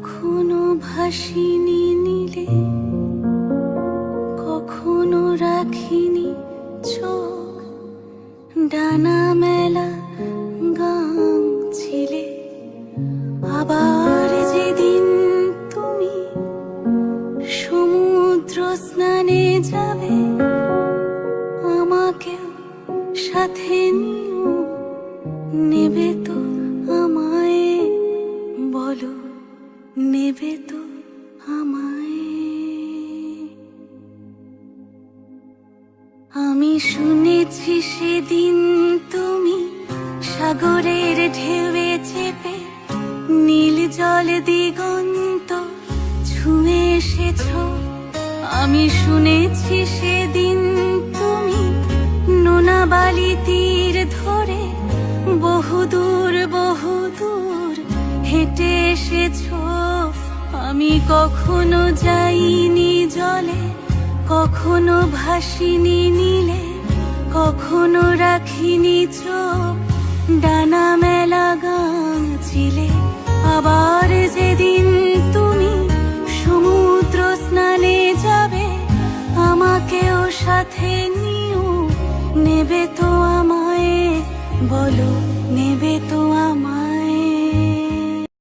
কখনো ভাসিনি নীলে, কখনো রাখিনি চোখ, ডানা মেলা গান ছিলে। আবার যেদিন তুমি সমুদ্র স্নানে যাবে, আমাকেও সাথে নিও, নেবে তো আমায়? বলো, নেবে তো আমায়? আমি শুনেছি সেদিন তুমি সাগরের ঢেউয়ে চেপে নীল জল দিগন্ত ছুঁয়ে এসেছ। আমি শুনেছি সেদিন তুমি নোনা বালি তীর ধরে বহুদূর বহুদূর হেঁটে এসেছ। আমি কখনো যাইনি জলে, কখনো ভাসিনি নীলে, কখনো রাখিনি চোখ, ডানা মেলা গান ছিলে। আবার যেদিন তুমি সমুদ্র স্নানে যাবে, আমাকেও সাথে নিও, নেবে তো আমায়? বলো, নেবে তো